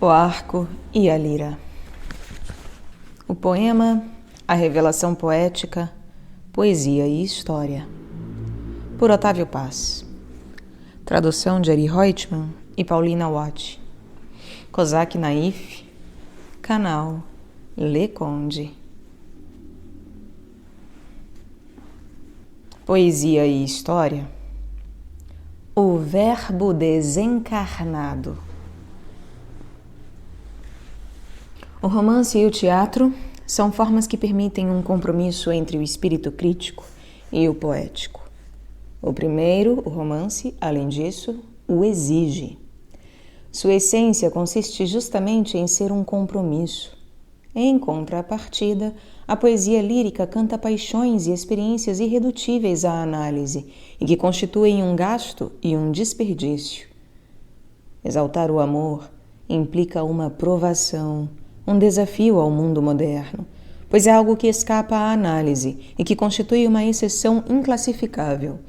O arco e a lira. O poema, a revelação poética, poesia e história. Por Otávio Paz. Tradução de Ari Reutemann e Paulina Watt. Kozak Naif. Canal Le Conde. Poesia e história. O verbo desencarnado. O romance e o teatro são formas que permitem um compromisso entre o espírito crítico e o poético. O primeiro, o romance, além disso, o exige. Sua essência consiste justamente em ser um compromisso. Em contrapartida, a poesia lírica canta paixões e experiências irredutíveis à análise e que constituem um gasto e um desperdício. Exaltar o amor implica uma provação, um desafio ao mundo moderno, pois é algo que escapa à análise e que constitui uma exceção inclassificável.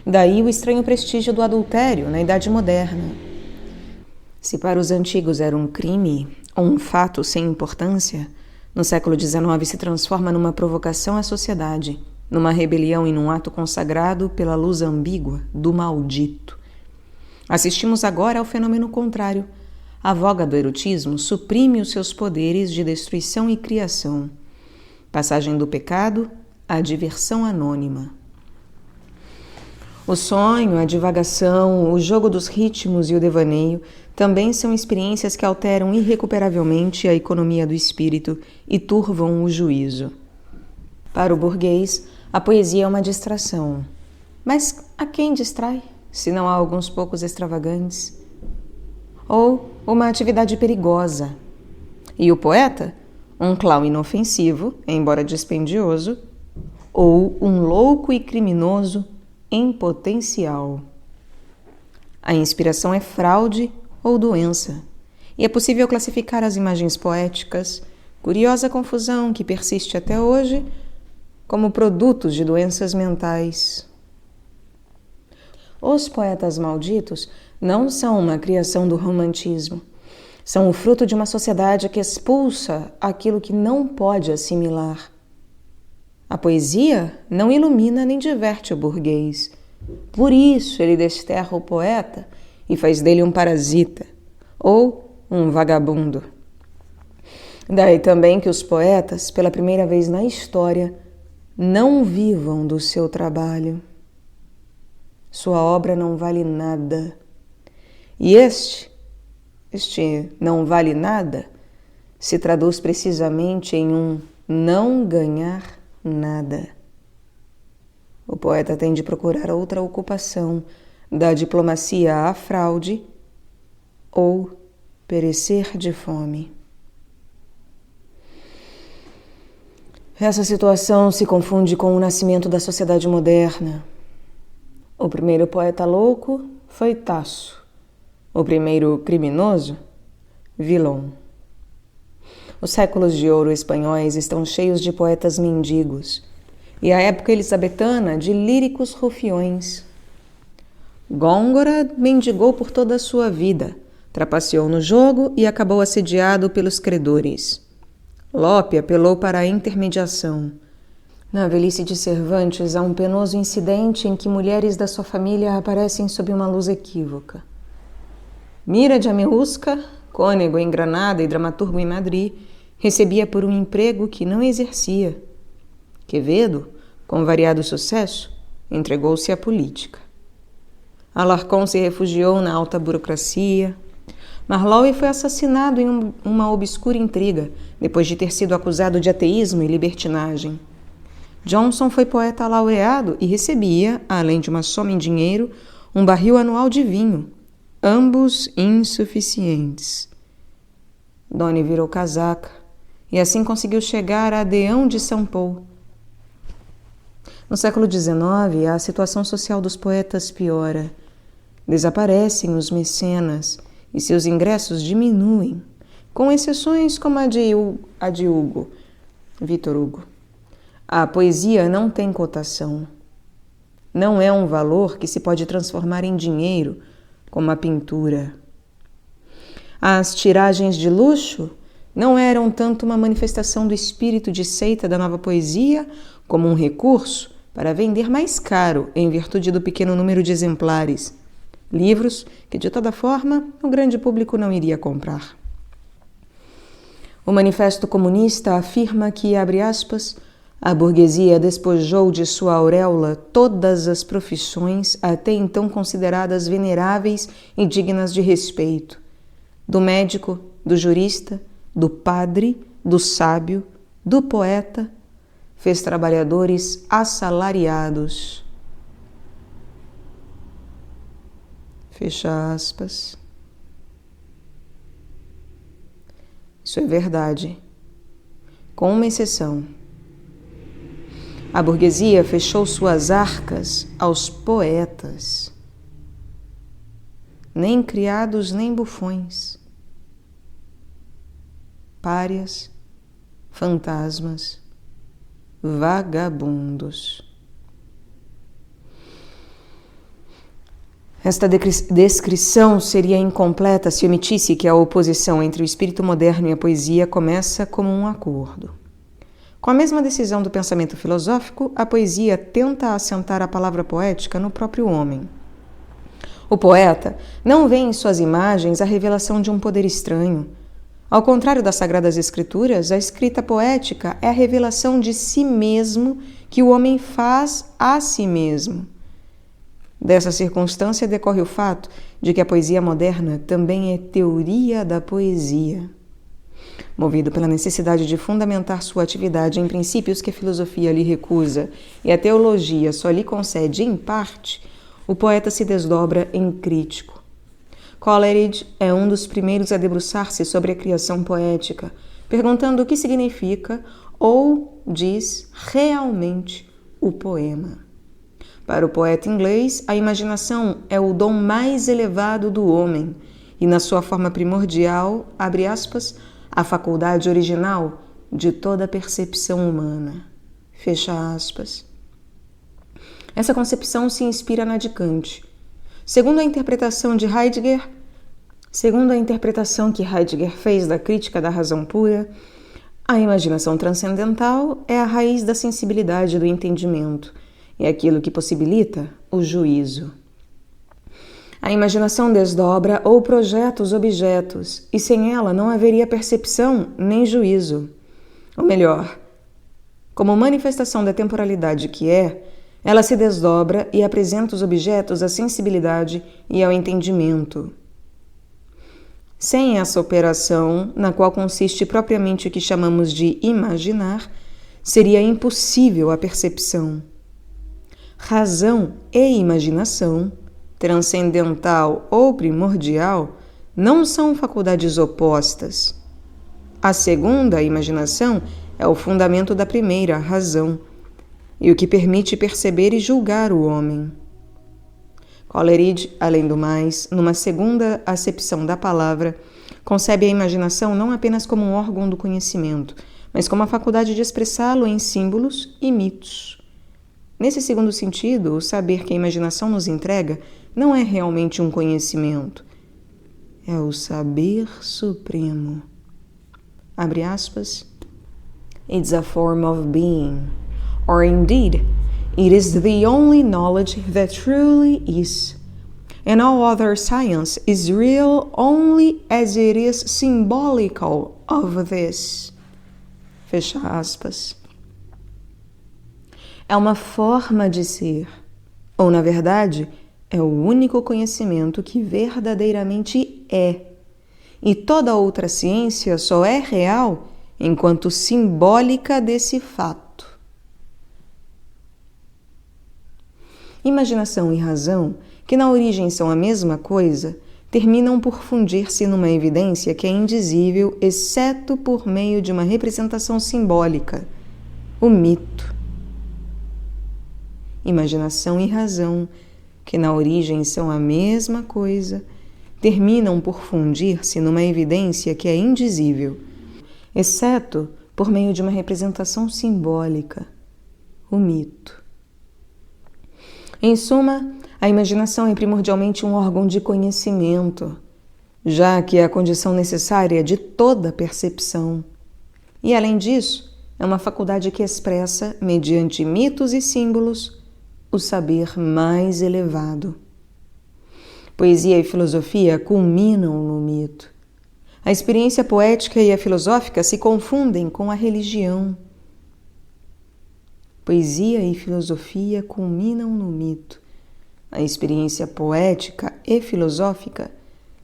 Daí o estranho prestígio do adultério na Idade Moderna. Se para os antigos era um crime ou um fato sem importância, no século XIX se transforma numa provocação à sociedade, numa rebelião e num ato consagrado pela luz ambígua do maldito. Assistimos agora ao fenômeno contrário. A voga do erotismo suprime os seus poderes de destruição e criação. Passagem do pecado à diversão anônima. O sonho, a divagação, o jogo dos ritmos e o devaneio também são experiências que alteram irrecuperavelmente a economia do espírito e turvam o juízo. Para o burguês, a poesia é uma distração. Mas a quem distrai, se não há alguns poucos extravagantes? Ou uma atividade perigosa. E o poeta? Um clown inofensivo, embora dispendioso, ou um louco e criminoso em potencial. A inspiração é fraude ou doença, e é possível classificar as imagens poéticas, curiosa confusão que persiste até hoje, como produtos de doenças mentais. Os poetas malditos não são uma criação do romantismo. São o fruto de uma sociedade que expulsa aquilo que não pode assimilar. A poesia não ilumina nem diverte o burguês. Por isso ele desterra o poeta e faz dele um parasita ou um vagabundo. Daí também que os poetas, pela primeira vez na história, não vivam do seu trabalho. Sua obra não vale nada. E este não vale nada se traduz precisamente em um não ganhar nada. O poeta tem de procurar outra ocupação, da diplomacia à fraude ou perecer de fome. Essa situação se confunde com o nascimento da sociedade moderna. O primeiro poeta louco foi Tasso. O primeiro criminoso, Villon. Os séculos de ouro espanhóis estão cheios de poetas mendigos e a época elisabetana de líricos rufiões. Góngora mendigou por toda a sua vida, trapaceou no jogo e acabou assediado pelos credores. Lope apelou para a intermediação. Na velhice de Cervantes há um penoso incidente em que mulheres da sua família aparecem sob uma luz equívoca. Mira de Ameusca, cônego em Granada e dramaturgo em Madrid, recebia por um emprego que não exercia. Quevedo, com variado sucesso, entregou-se à política. Alarcón se refugiou na alta burocracia. Marlowe foi assassinado em uma obscura intriga, depois de ter sido acusado de ateísmo e libertinagem. Johnson foi poeta laureado e recebia, além de uma soma em dinheiro, um barril anual de vinho, ambos insuficientes. Donne virou casaca e assim conseguiu chegar a Deão de São Paulo. No século XIX, a situação social dos poetas piora. Desaparecem os mecenas e seus ingressos diminuem, com exceções como a de Hugo, Victor Hugo. A poesia não tem cotação. Não é um valor que se pode transformar em dinheiro, como a pintura. As tiragens de luxo não eram tanto uma manifestação do espírito de seita da nova poesia como um recurso para vender mais caro em virtude do pequeno número de exemplares, livros que, de toda forma, o grande público não iria comprar. O Manifesto Comunista afirma que, abre aspas, a burguesia despojou de sua auréola todas as profissões até então consideradas veneráveis e dignas de respeito, do médico, do jurista, do padre, do sábio, do poeta, fez trabalhadores assalariados. Fecha aspas. Isso é verdade, com uma exceção. A burguesia fechou suas arcas aos poetas, nem criados nem bufões, párias, fantasmas, vagabundos. Esta descrição seria incompleta se omitisse que a oposição entre o espírito moderno e a poesia começa como um acordo. Com a mesma decisão do pensamento filosófico, a poesia tenta assentar a palavra poética no próprio homem. O poeta não vê em suas imagens a revelação de um poder estranho. Ao contrário das Sagradas Escrituras, a escrita poética é a revelação de si mesmo que o homem faz a si mesmo. Dessa circunstância decorre o fato de que a poesia moderna também é teoria da poesia. Movido pela necessidade de fundamentar sua atividade em princípios que a filosofia lhe recusa e a teologia só lhe concede em parte, o poeta se desdobra em crítico. Coleridge é um dos primeiros a debruçar-se sobre a criação poética, perguntando o que significa ou diz realmente o poema. Para o poeta inglês, a imaginação é o dom mais elevado do homem e, na sua forma primordial, abre aspas, a faculdade original de toda a percepção humana. Fecha aspas. Essa concepção se inspira na de Kant. Segundo a interpretação que Heidegger fez da crítica da razão pura, a imaginação transcendental é a raiz da sensibilidade do entendimento, é aquilo que possibilita o juízo. A imaginação desdobra ou projeta os objetos, e sem ela não haveria percepção nem juízo. Ou melhor, como manifestação da temporalidade que é, ela se desdobra e apresenta os objetos à sensibilidade e ao entendimento. Sem essa operação, na qual consiste propriamente o que chamamos de imaginar, seria impossível a percepção. Razão e imaginação, transcendental ou primordial, não são faculdades opostas. A segunda, a imaginação, é o fundamento da primeira, a razão, e o que permite perceber e julgar o homem. Coleridge, além do mais, numa segunda acepção da palavra, concebe a imaginação não apenas como um órgão do conhecimento, mas como a faculdade de expressá-lo em símbolos e mitos. Nesse segundo sentido, o saber que a imaginação nos entrega não é realmente um conhecimento, é o saber supremo. Abre aspas. It's a form of being, or indeed, it is the only knowledge that truly is, and all other science is real only as it is symbolical of this. Fecha aspas. É uma forma de ser, ou, na verdade, é o único conhecimento que verdadeiramente é. E toda outra ciência só é real enquanto simbólica desse fato. Imaginação e razão, que na origem são a mesma coisa, terminam por fundir-se numa evidência que é indizível, exceto por meio de uma representação simbólica, o mito. Imaginação e razão, que na origem são a mesma coisa, terminam por fundir-se numa evidência que é indizível, exceto por meio de uma representação simbólica, o mito. Em suma, a imaginação é primordialmente um órgão de conhecimento. já que é a condição necessária de toda percepção. E, além disso, é uma faculdade que expressa, mediante mitos e símbolos, o saber mais elevado. Poesia e filosofia culminam no mito. A experiência poética e a filosófica se confundem com a religião. Poesia e filosofia culminam no mito. A experiência poética e filosófica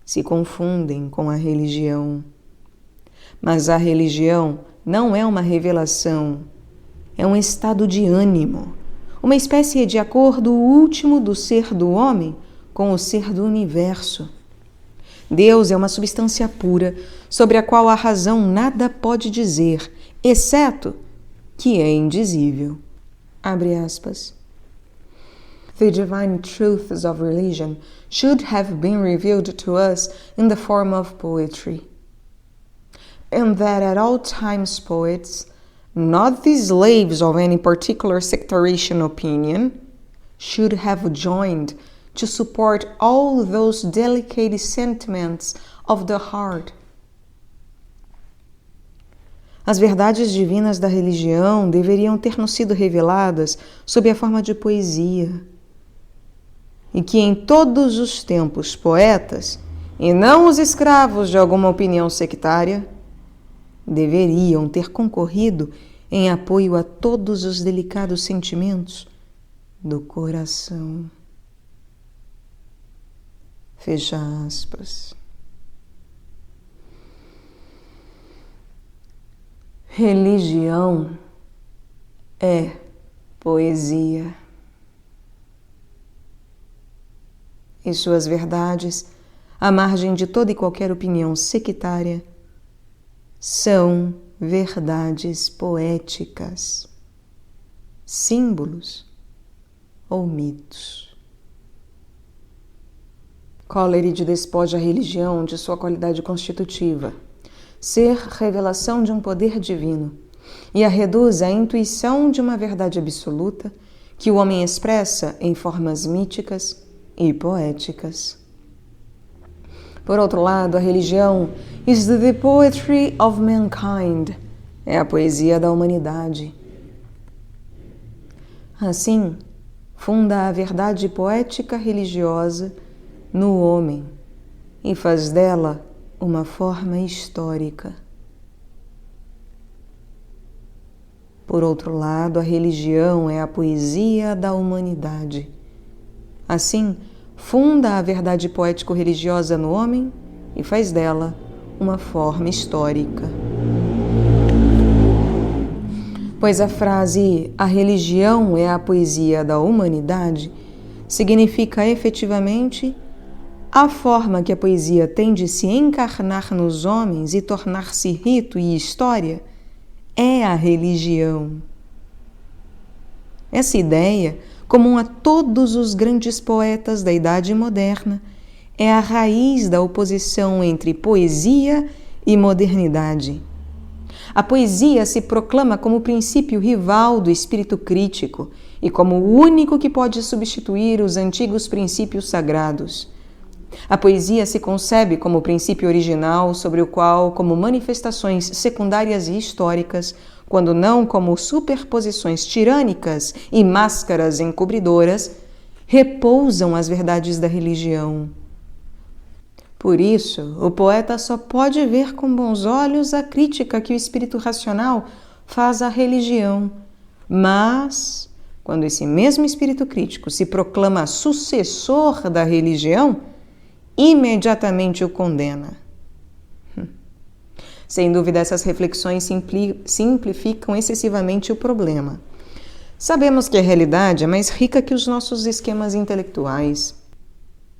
se confundem com a religião. Mas a religião não é uma revelação, é um estado de ânimo, uma espécie de acordo último do ser do homem com o ser do universo. Deus é uma substância pura sobre a qual a razão nada pode dizer, exceto que é indizível. Abre aspas. The divine truths of religion should have been revealed to us in the form of poetry. And that at all times poets, not the slaves of any particular sectarian opinion, should have joined to support all those delicate sentiments of the heart. As verdades divinas da religião deveriam ter nos sido reveladas sob a forma de poesia, e que em todos os tempos poetas, e não os escravos de alguma opinião sectária, deveriam ter concorrido em apoio a todos os delicados sentimentos do coração. Fecha aspas. Religião é poesia. E suas verdades, à margem de toda e qualquer opinião sectária, são verdades poéticas, símbolos ou mitos. Coleridge despoja a religião de sua qualidade constitutiva, ser revelação de um poder divino, e a reduz à intuição de uma verdade absoluta que o homem expressa em formas míticas e poéticas. Por outro lado, a religião is the poetry of mankind, é a poesia da humanidade. Assim, funda a verdade poética religiosa no homem e faz dela uma forma histórica. Por outro lado, a religião é a poesia da humanidade. Assim, funda a verdade poético-religiosa no homem e faz dela uma forma histórica. Pois a frase "a religião é a poesia da humanidade" significa efetivamente a forma que a poesia tem de se encarnar nos homens e tornar-se rito e história é a religião. Essa ideia, comum a todos os grandes poetas da Idade Moderna, é a raiz da oposição entre poesia e modernidade. A poesia se proclama como o princípio rival do espírito crítico e como o único que pode substituir os antigos princípios sagrados. A poesia se concebe como o princípio original sobre o qual, como manifestações secundárias e históricas, quando não como superposições tirânicas e máscaras encobridoras, repousam as verdades da religião. Por isso, o poeta só pode ver com bons olhos a crítica que o espírito racional faz à religião, mas, quando esse mesmo espírito crítico se proclama sucessor da religião, imediatamente o condena. Sem dúvida, essas reflexões simplificam excessivamente o problema. Sabemos que a realidade é mais rica que os nossos esquemas intelectuais.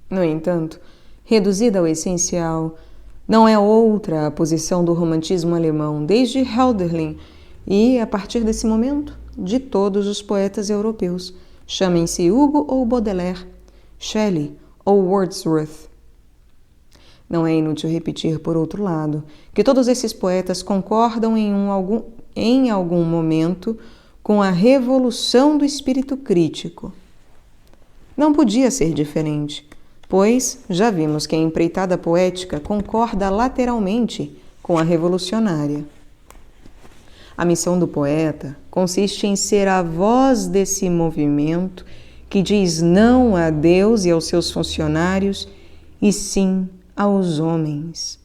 No entanto, reduzida ao essencial, não é outra a posição do romantismo alemão desde Hölderlin e, a partir desse momento, de todos os poetas europeus, chamem-se Hugo ou Baudelaire, Shelley ou Wordsworth. Não é inútil repetir, por outro lado, que todos esses poetas concordam em algum momento com a revolução do espírito crítico. Não podia ser diferente, pois já vimos que a empreitada poética concorda lateralmente com a revolucionária. A missão do poeta consiste em ser a voz desse movimento que diz não a Deus e aos seus funcionários e sim aos homens.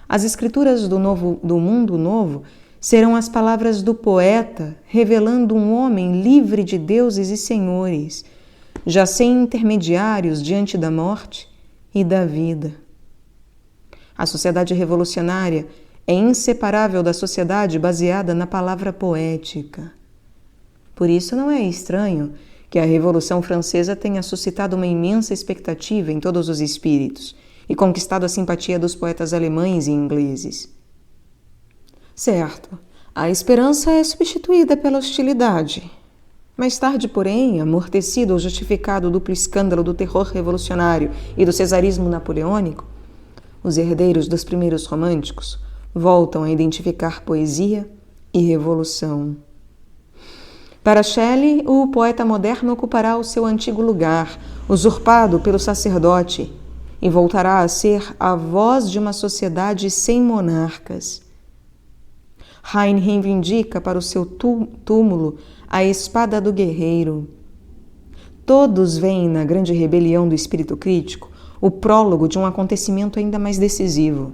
As escrituras do Mundo Novo serão as palavras do poeta revelando um homem livre de deuses e senhores, já sem intermediários diante da morte e da vida. A sociedade revolucionária é inseparável da sociedade baseada na palavra poética. Por isso não é estranho que a Revolução Francesa tenha suscitado uma imensa expectativa em todos os espíritos e conquistado a simpatia dos poetas alemães e ingleses. Certo, a esperança é substituída pela hostilidade. Mais tarde, porém, amortecido ou justificado o duplo escândalo do terror revolucionário e do cesarismo napoleônico, os herdeiros dos primeiros românticos voltam a identificar poesia e revolução. Para Shelley, o poeta moderno ocupará o seu antigo lugar, usurpado pelo sacerdote, e voltará a ser a voz de uma sociedade sem monarcas. Heine reivindica para o seu túmulo a espada do guerreiro. Todos veem na grande rebelião do espírito crítico o prólogo de um acontecimento ainda mais decisivo,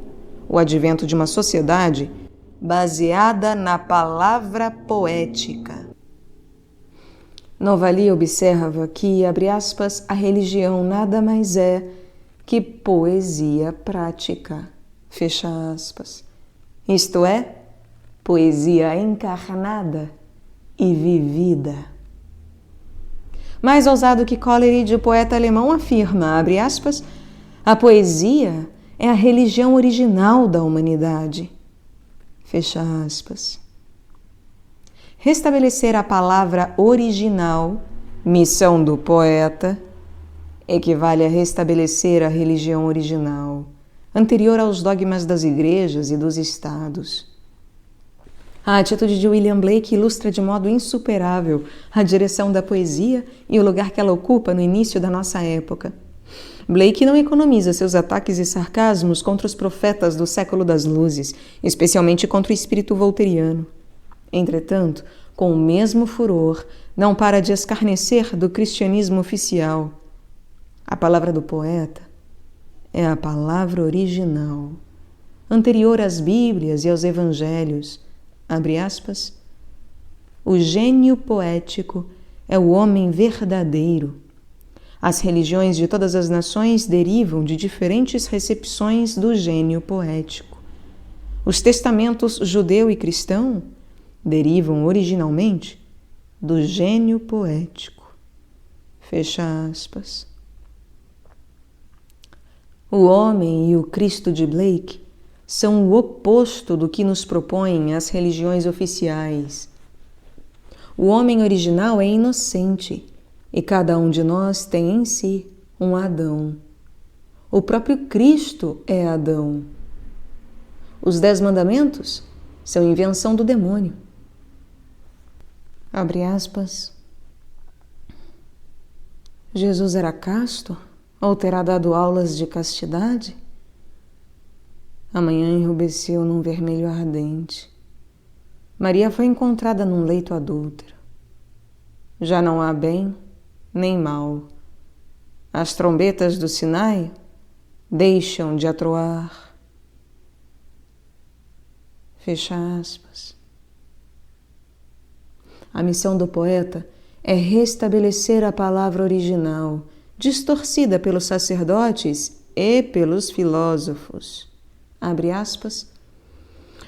o advento de uma sociedade baseada na palavra poética. Novali observa que, abre aspas, a religião nada mais é que poesia prática, fecha aspas. Isto é, poesia encarnada e vivida. Mais ousado que Coleridge, o poeta alemão afirma, abre aspas, a poesia é a religião original da humanidade. Fecha aspas. Restabelecer a palavra original, missão do poeta, equivale a restabelecer a religião original, anterior aos dogmas das igrejas e dos estados. A atitude de William Blake ilustra de modo insuperável a direção da poesia e o lugar que ela ocupa no início da nossa época. Blake não economiza seus ataques e sarcasmos contra os profetas do século das luzes, especialmente contra o espírito voltairiano. Entretanto, com o mesmo furor, não para de escarnecer do cristianismo oficial. A palavra do poeta é a palavra original, anterior às Bíblias e aos Evangelhos. Abre aspas, o gênio poético é o homem verdadeiro. As religiões de todas as nações derivam de diferentes recepções do gênio poético. Os testamentos judeu e cristão derivam originalmente do gênio poético. Fecha aspas. O homem e o Cristo de Blake são o oposto do que nos propõem as religiões oficiais. O homem original é inocente e cada um de nós tem em si um Adão. O próprio Cristo é Adão. Os 10 mandamentos são invenção do demônio. Abre aspas. Jesus era casto ou terá dado aulas de castidade? A manhã enrubesceu num vermelho ardente. Maria foi encontrada num leito adúltero. Já não há bem nem mal. As trombetas do Sinai deixam de atroar. Fecha aspas. A missão do poeta é restabelecer a palavra original, distorcida pelos sacerdotes e pelos filósofos. Abre aspas.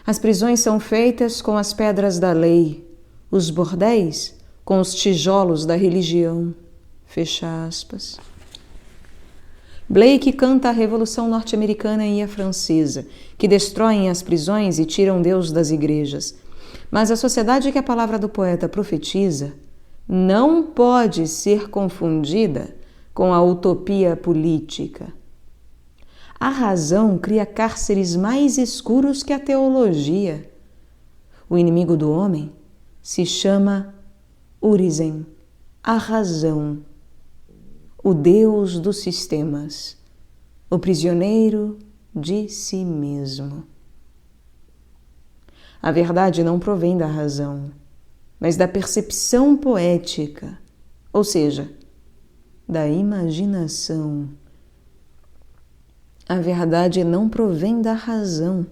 As prisões são feitas com as pedras da lei, os bordéis com os tijolos da religião. Fecha aspas. Blake canta a Revolução Norte-Americana e a Francesa, que destroem as prisões e tiram Deus das igrejas. Mas a sociedade que a palavra do poeta profetiza não pode ser confundida com a utopia política. A razão cria cárceres mais escuros que a teologia. O inimigo do homem se chama Urizen, a razão. o Deus dos sistemas, o prisioneiro de si mesmo. A verdade não provém da razão, mas da percepção poética, ou seja, da imaginação. A verdade não provém da razão,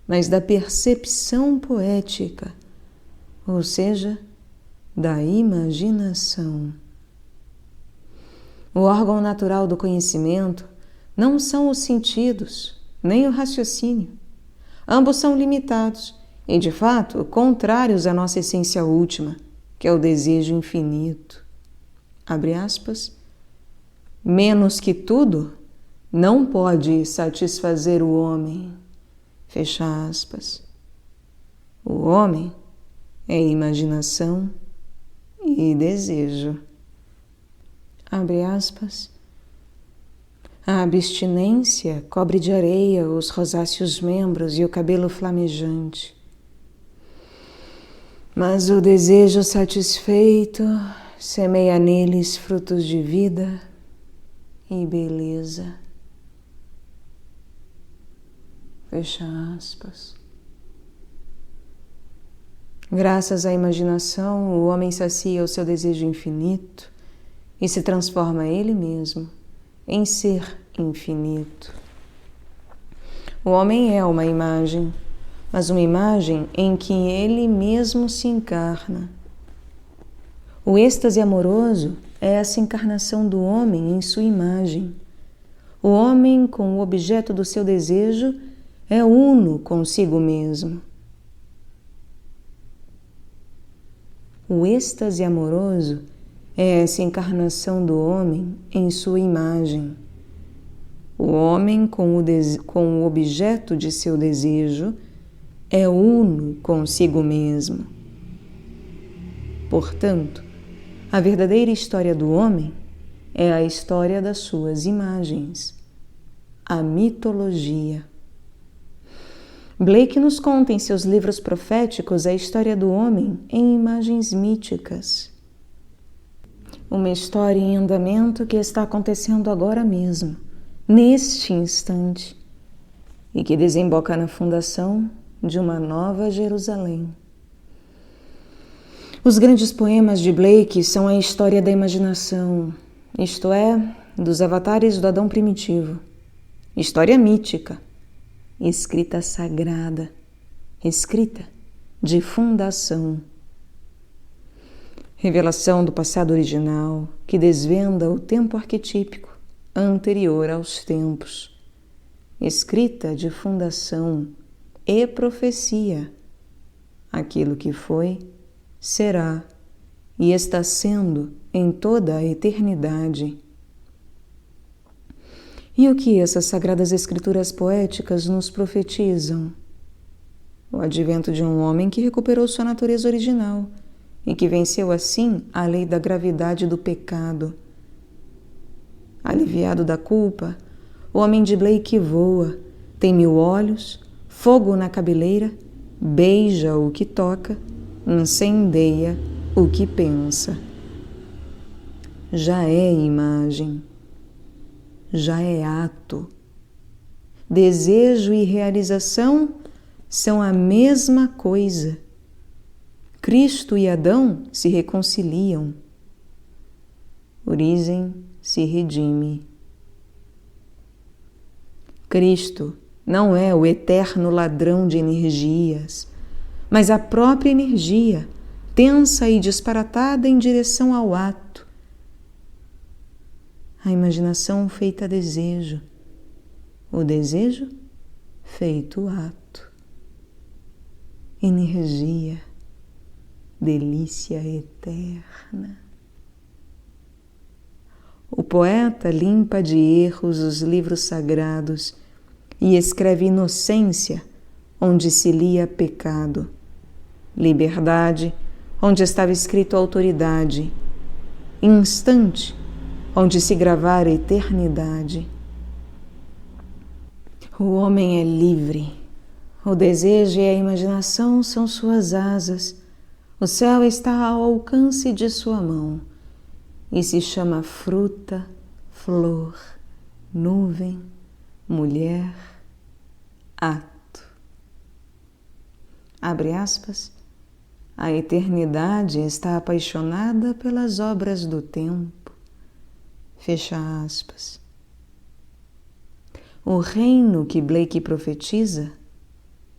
mas da percepção poética, ou seja, da imaginação. O órgão natural do conhecimento não são os sentidos, nem o raciocínio. Ambos são limitados e, de fato, contrários à nossa essência última, que é o desejo infinito. Abre aspas. Menos que tudo, não pode satisfazer o homem. Fecha aspas. O homem é imaginação e desejo. Abre aspas. A abstinência cobre de areia os rosáceos membros e o cabelo flamejante. Mas o desejo satisfeito semeia neles frutos de vida e beleza. Fecha aspas. Graças à imaginação, o homem sacia o seu desejo infinito e se transforma ele mesmo em ser infinito. O homem é uma imagem, mas uma imagem em que ele mesmo se encarna. O êxtase amoroso é essa encarnação do homem em sua imagem. O homem, com o objeto do seu desejo, é uno consigo mesmo. O êxtase amoroso é essa encarnação do homem em sua imagem. O homem, com o objeto de seu desejo, é uno consigo mesmo. Portanto, a verdadeira história do homem é a história das suas imagens, a mitologia. Blake nos conta em seus livros proféticos a história do homem em imagens míticas. Uma história em andamento que está acontecendo agora mesmo, neste instante, e que desemboca na fundação de uma nova Jerusalém. Os grandes poemas de Blake são a história da imaginação, isto é, dos avatares do Adão primitivo. História mítica, escrita sagrada, escrita de fundação. Revelação do passado original que desvenda o tempo arquetípico anterior aos tempos. Escrita de fundação e profecia. Aquilo que foi, será e está sendo em toda a eternidade. E o que essas sagradas escrituras poéticas nos profetizam? O advento de um homem que recuperou sua natureza original e que venceu assim a lei da gravidade do pecado. Aliviado da culpa, o homem de Blake voa, tem 1000 olhos, fogo na cabeleira, beija o que toca, incendeia o que pensa. Já é imagem. Já é ato. Desejo e realização são a mesma coisa. Cristo e Adão se reconciliam. Origem se redime. Cristo não é o eterno ladrão de energias, mas a própria energia, tensa e disparatada em direção ao ato. A imaginação feita desejo, o desejo feito ato. Energia, delícia eterna. O poeta limpa de erros os livros sagrados e escreve inocência onde se lia pecado, liberdade onde estava escrito autoridade, instante onde se gravara eternidade. O homem é livre. O desejo e a imaginação são suas asas. O céu está ao alcance de sua mão e se chama fruta, flor, nuvem, mulher, ato. Abre aspas. A eternidade está apaixonada pelas obras do tempo. Fecha aspas. O reino que Blake profetiza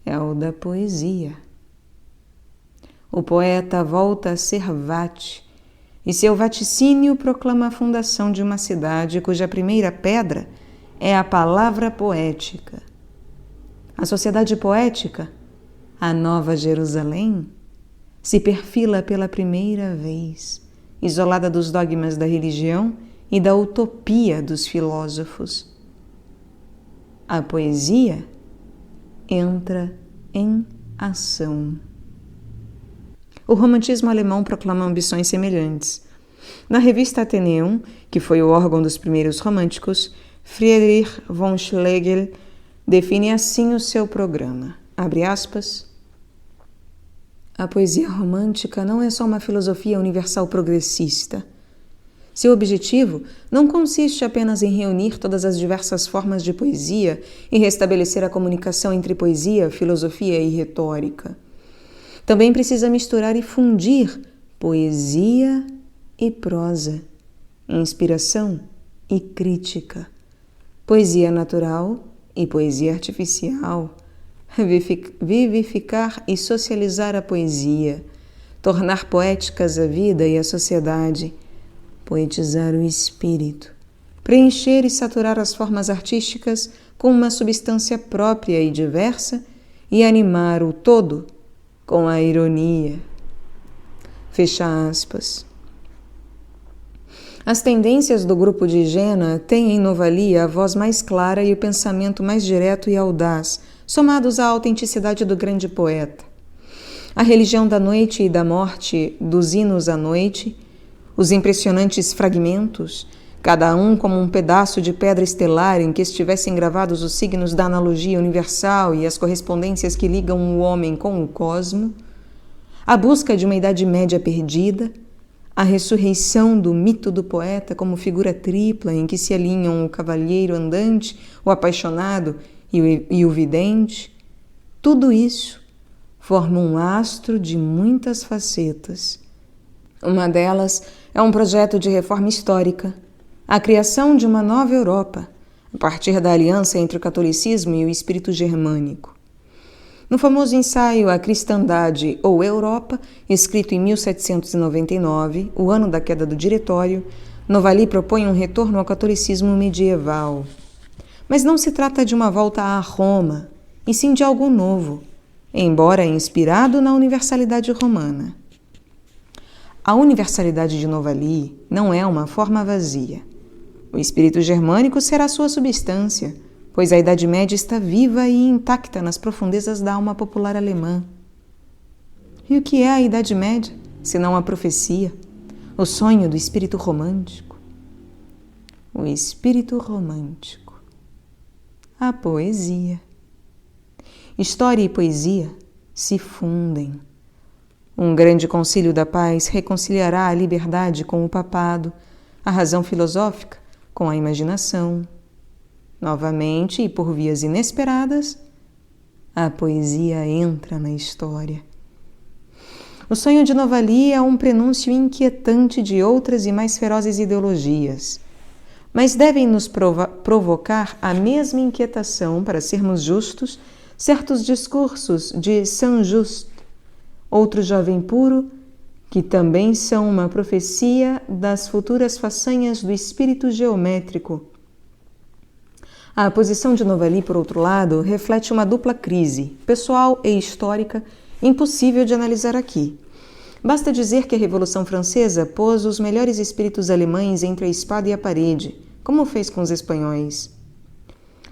é o da poesia. O poeta volta a ser vate, e seu vaticínio proclama a fundação de uma cidade cuja primeira pedra é a palavra poética. A sociedade poética, a Nova Jerusalém, se perfila pela primeira vez, isolada dos dogmas da religião e da utopia dos filósofos. A poesia entra em ação. O romantismo alemão proclama ambições semelhantes. Na revista Atheneum, que foi o órgão dos primeiros românticos, Friedrich von Schlegel define assim o seu programa. Abre aspas. A poesia romântica não é só uma filosofia universal progressista. Seu objetivo não consiste apenas em reunir todas as diversas formas de poesia e restabelecer a comunicação entre poesia, filosofia e retórica. Também precisa misturar e fundir poesia e prosa, inspiração e crítica, poesia natural e poesia artificial, vivificar e socializar a poesia, tornar poéticas a vida e a sociedade, poetizar o espírito, preencher e saturar as formas artísticas com uma substância própria e diversa e animar o todo com a ironia. Fecha aspas. As tendências do grupo de Jena têm em Novali a voz mais clara e o pensamento mais direto e audaz, somados à autenticidade do grande poeta. A religião da noite e da morte, dos hinos à noite, os impressionantes fragmentos, cada um como um pedaço de pedra estelar em que estivessem gravados os signos da analogia universal e as correspondências que ligam o homem com o cosmo, a busca de uma Idade Média perdida, a ressurreição do mito do poeta como figura tripla em que se alinham o cavalheiro andante, o apaixonado e o vidente, tudo isso forma um astro de muitas facetas. Uma delas é um projeto de reforma histórica, a criação de uma nova Europa, a partir da aliança entre o catolicismo e o espírito germânico. No famoso ensaio A Cristandade ou Europa, escrito em 1799, o ano da queda do Diretório, Novali propõe um retorno ao catolicismo medieval. Mas não se trata de uma volta a Roma, e sim de algo novo, embora inspirado na universalidade romana. A universalidade de Novali não é uma forma vazia. O espírito germânico será sua substância, pois a Idade Média está viva e intacta nas profundezas da alma popular alemã. E o que é a Idade Média, senão a profecia, o sonho do espírito romântico? O espírito romântico. A poesia. História e poesia se fundem. Um grande concílio da paz reconciliará a liberdade com o papado, a razão filosófica com a imaginação. Novamente, e por vias inesperadas, a poesia entra na história. O sonho de Novali é um prenúncio inquietante de outras e mais ferozes ideologias, mas devem nos provocar a mesma inquietação, para sermos justos, certos discursos de Saint-Just, outro jovem puro, que também são uma profecia das futuras façanhas do espírito geométrico. A posição de Novali, por outro lado, reflete uma dupla crise, pessoal e histórica, impossível de analisar aqui. Basta dizer que a Revolução Francesa pôs os melhores espíritos alemães entre a espada e a parede, como fez com os espanhóis.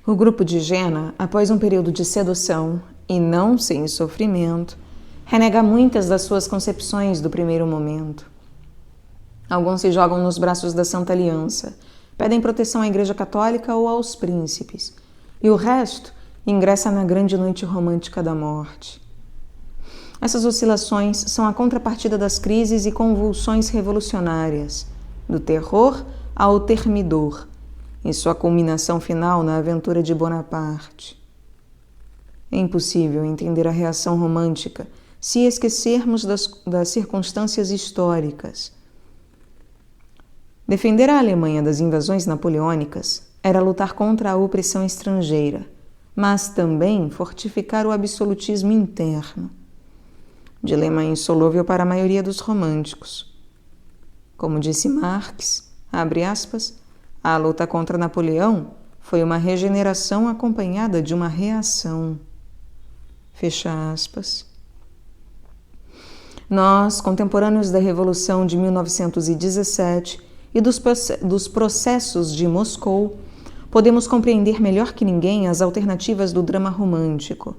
O grupo de Jena, após um período de sedução, e não sem sofrimento, renega muitas das suas concepções do primeiro momento. Alguns se jogam nos braços da Santa Aliança, pedem proteção à Igreja Católica ou aos príncipes, e o resto ingressa na grande noite romântica da morte. Essas oscilações são a contrapartida das crises e convulsões revolucionárias, do terror ao termidor, e sua culminação final na aventura de Bonaparte. É impossível entender a reação romântica se esquecermos das circunstâncias históricas. Defender a Alemanha das invasões napoleônicas era lutar contra a opressão estrangeira, mas também fortificar o absolutismo interno. Dilema insolúvel para a maioria dos românticos. Como disse Marx, abre aspas, a luta contra Napoleão foi uma regeneração acompanhada de uma reação. Fecha aspas. Nós, contemporâneos da Revolução de 1917 e dos processos de Moscou, podemos compreender melhor que ninguém as alternativas do drama romântico.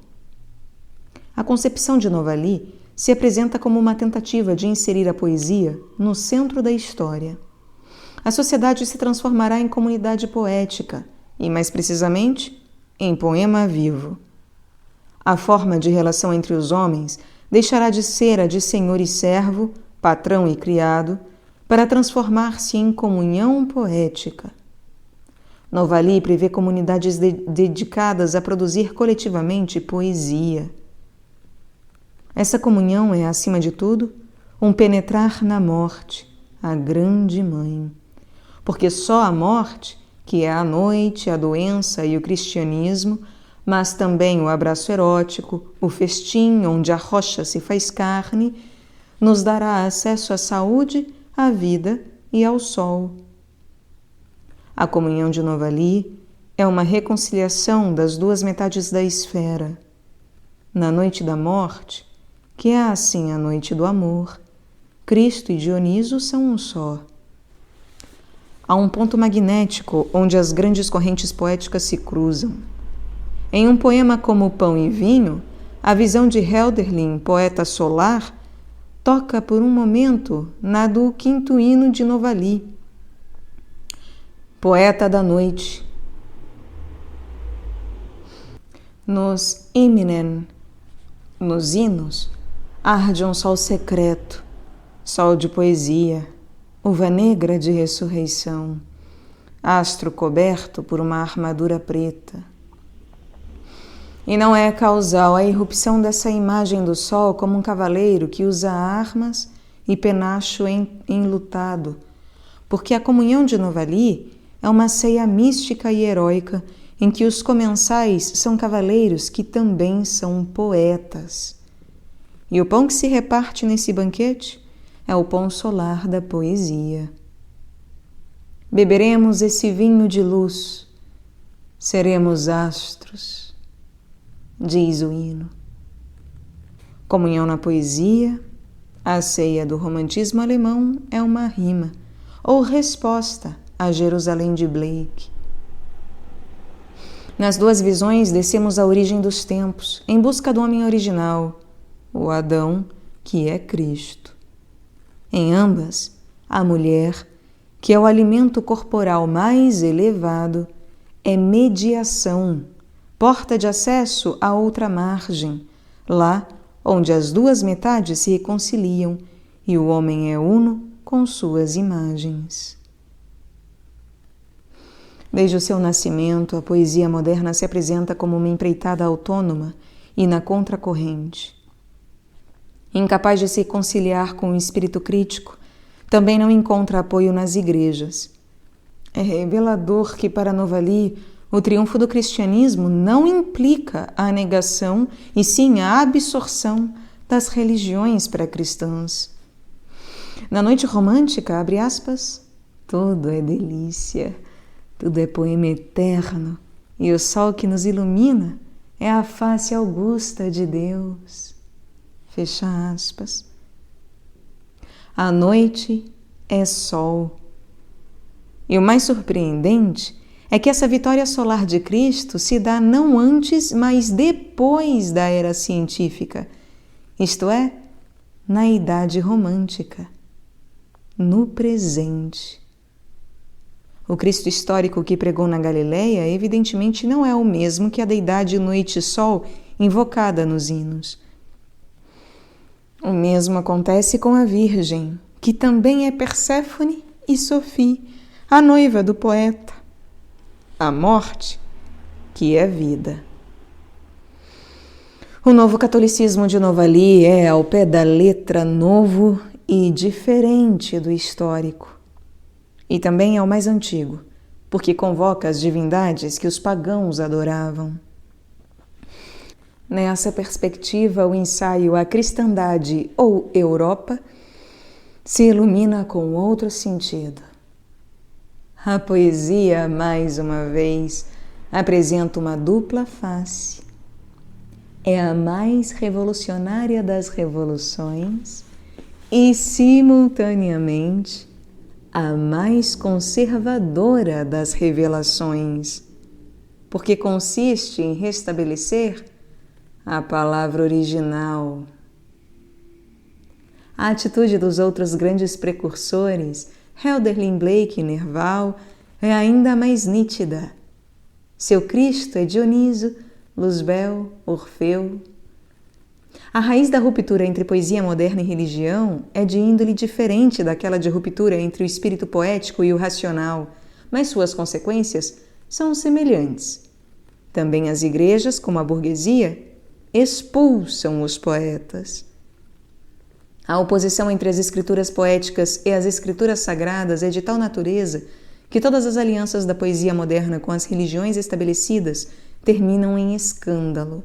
A concepção de Novali se apresenta como uma tentativa de inserir a poesia no centro da história. A sociedade se transformará em comunidade poética e, mais precisamente, em poema vivo. A forma de relação entre os homens deixará de ser a de senhor e servo, patrão e criado, para transformar-se em comunhão poética. Novali prevê comunidades dedicadas a produzir coletivamente poesia. Essa comunhão é, acima de tudo, um penetrar na morte, a grande mãe. Porque só a morte, que é a noite, a doença e o cristianismo, mas também o abraço erótico, o festim onde a rocha se faz carne, nos dará acesso à saúde, à vida e ao sol. A comunhão de Novali é uma reconciliação das duas metades da esfera. Na noite da morte, que é assim a noite do amor, Cristo e Dioniso são um só. Há um ponto magnético onde as grandes correntes poéticas se cruzam. Em um poema como Pão e Vinho, a visão de Hölderlin, poeta solar, toca por um momento na do quinto hino de Novali. Poeta da noite. Nos hymnen, nos hinos, arde um sol secreto, sol de poesia, uva negra de ressurreição, astro coberto por uma armadura preta. E não é causal a irrupção dessa imagem do sol como um cavaleiro que usa armas e penacho enlutado, porque a comunhão de Novali é uma ceia mística e heróica em que os comensais são cavaleiros que também são poetas. E o pão que se reparte nesse banquete é o pão solar da poesia. Beberemos esse vinho de luz, seremos astros, diz o hino. Comunhão na poesia, a ceia do romantismo alemão é uma rima, ou resposta a Jerusalém de Blake. Nas duas visões descemos à origem dos tempos, em busca do homem original, o Adão, que é Cristo. Em ambas, a mulher, que é o alimento corporal mais elevado, é mediação, porta de acesso à outra margem, lá onde as duas metades se reconciliam e o homem é uno com suas imagens. Desde o seu nascimento, a poesia moderna se apresenta como uma empreitada autônoma e na contracorrente. Incapaz de se conciliar com o espírito crítico, também não encontra apoio nas igrejas. É revelador que, para Novali, o triunfo do cristianismo não implica a negação e sim a absorção das religiões pré-cristãs. Na noite romântica, abre aspas, tudo é delícia, tudo é poema eterno, e o sol que nos ilumina é a face augusta de Deus. Fecha aspas. A noite é sol. E o mais surpreendente é que essa vitória solar de Cristo se dá não antes, mas depois da era científica, isto é, na idade romântica, no presente. O Cristo histórico que pregou na Galileia evidentemente não é o mesmo que a deidade noite-sol invocada nos hinos. O mesmo acontece com a Virgem, que também é Perséfone e Sophie, a noiva do poeta. a morte, que é vida. O novo catolicismo de Novali é, ao pé da letra, novo e diferente do histórico. E também é o mais antigo, porque convoca as divindades que os pagãos adoravam. Nessa perspectiva, o ensaio A Cristandade ou Europa se ilumina com outro sentido. A poesia, mais uma vez, apresenta uma dupla face. É a mais revolucionária das revoluções e, simultaneamente, a mais conservadora das revelações, porque consiste em restabelecer a palavra original. A atitude dos outros grandes precursores, Hölderlin, Blake e Nerval, é ainda mais nítida. Seu Cristo é Dioniso, Luzbel, Orfeu. A raiz da ruptura entre poesia moderna e religião é de índole diferente daquela de ruptura entre o espírito poético e o racional, mas suas consequências são semelhantes. Também as igrejas, como a burguesia, expulsam os poetas. A oposição entre as escrituras poéticas e as escrituras sagradas é de tal natureza que todas as alianças da poesia moderna com as religiões estabelecidas terminam em escândalo.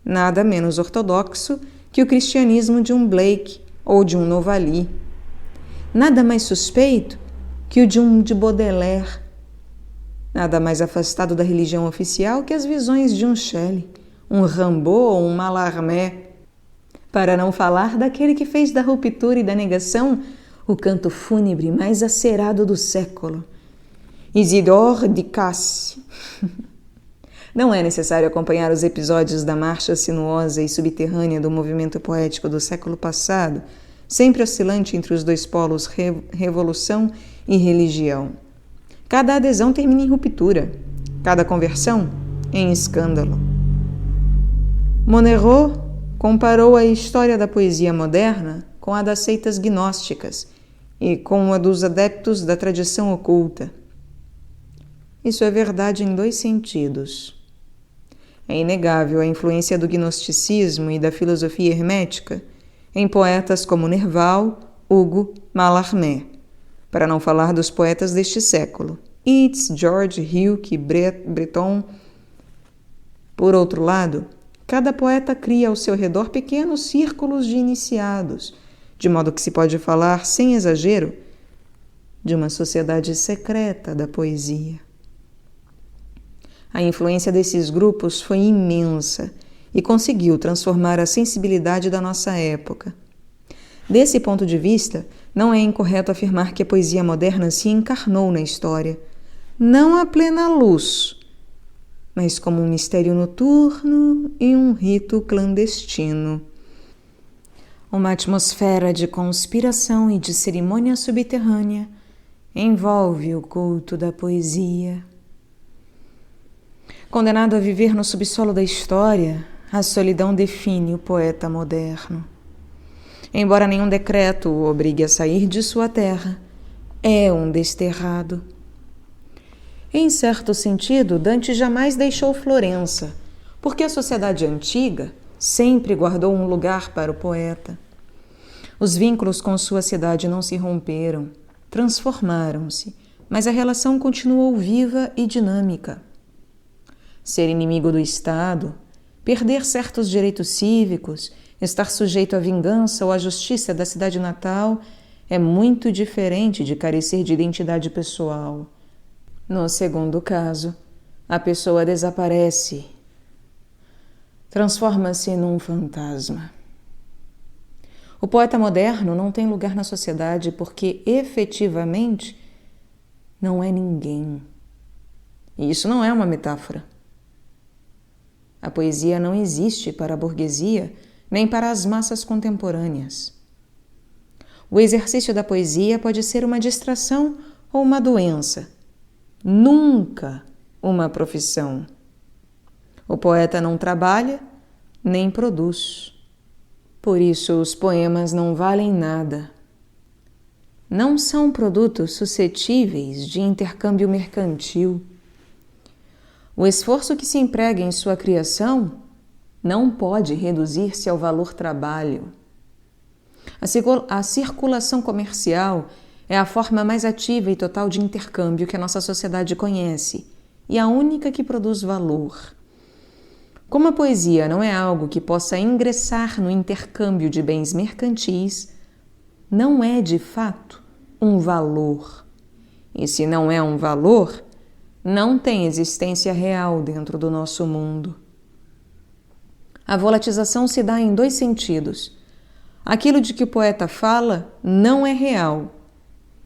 Nada menos ortodoxo que o cristianismo de um Blake ou de um Novali. Nada mais suspeito que o de um de Baudelaire. Nada mais afastado da religião oficial que as visões de um Shelley, um Rimbaud ou um Mallarmé, para não falar daquele que fez da ruptura e da negação o canto fúnebre mais acerado do século, Isidore de Casse. Não é necessário acompanhar os episódios da marcha sinuosa e subterrânea do movimento poético do século passado, sempre oscilante entre os dois polos revolução e religião. Cada adesão termina em ruptura, cada conversão em escândalo. Monnerot comparou a história da poesia moderna com a das seitas gnósticas e com a dos adeptos da tradição oculta. Isso é verdade em dois sentidos. É inegável a influência do gnosticismo e da filosofia hermética em poetas como Nerval, Hugo, Mallarmé, para não falar dos poetas deste século, Yeats, George, Hugues e Breton. Por outro lado, cada poeta cria ao seu redor pequenos círculos de iniciados, de modo que se pode falar, sem exagero, de uma sociedade secreta da poesia. A influência desses grupos foi imensa e conseguiu transformar a sensibilidade da nossa época. Desse ponto de vista, não é incorreto afirmar que a poesia moderna se encarnou na história, não à plena luz, mas como um mistério noturno e um rito clandestino. Uma atmosfera de conspiração e de cerimônia subterrânea envolve o culto da poesia. Condenado a viver no subsolo da história, a solidão define o poeta moderno. Embora nenhum decreto o obrigue a sair de sua terra, é um desterrado. Em certo sentido, Dante jamais deixou Florença, porque a sociedade antiga sempre guardou um lugar para o poeta. Os vínculos com sua cidade não se romperam, transformaram-se, mas a relação continuou viva e dinâmica. Ser inimigo do Estado, perder certos direitos cívicos, estar sujeito à vingança ou à justiça da cidade natal é muito diferente de carecer de identidade pessoal. No segundo caso, a pessoa desaparece, transforma-se num fantasma. O poeta moderno não tem lugar na sociedade porque, efetivamente, não é ninguém. E isso não é uma metáfora. A poesia não existe para a burguesia nem para as massas contemporâneas. O exercício da poesia pode ser uma distração ou uma doença, nunca uma profissão. O poeta não trabalha nem produz. Por isso, os poemas não valem nada. Não são produtos suscetíveis de intercâmbio mercantil. O esforço que se emprega em sua criação não pode reduzir-se ao valor trabalho. A circulação comercial é a forma mais ativa e total de intercâmbio que a nossa sociedade conhece e a única que produz valor. Como a poesia não é algo que possa ingressar no intercâmbio de bens mercantis, não é de fato um valor. E se não é um valor, não tem existência real dentro do nosso mundo. A volatização se dá em dois sentidos. Aquilo de que o poeta fala não é real.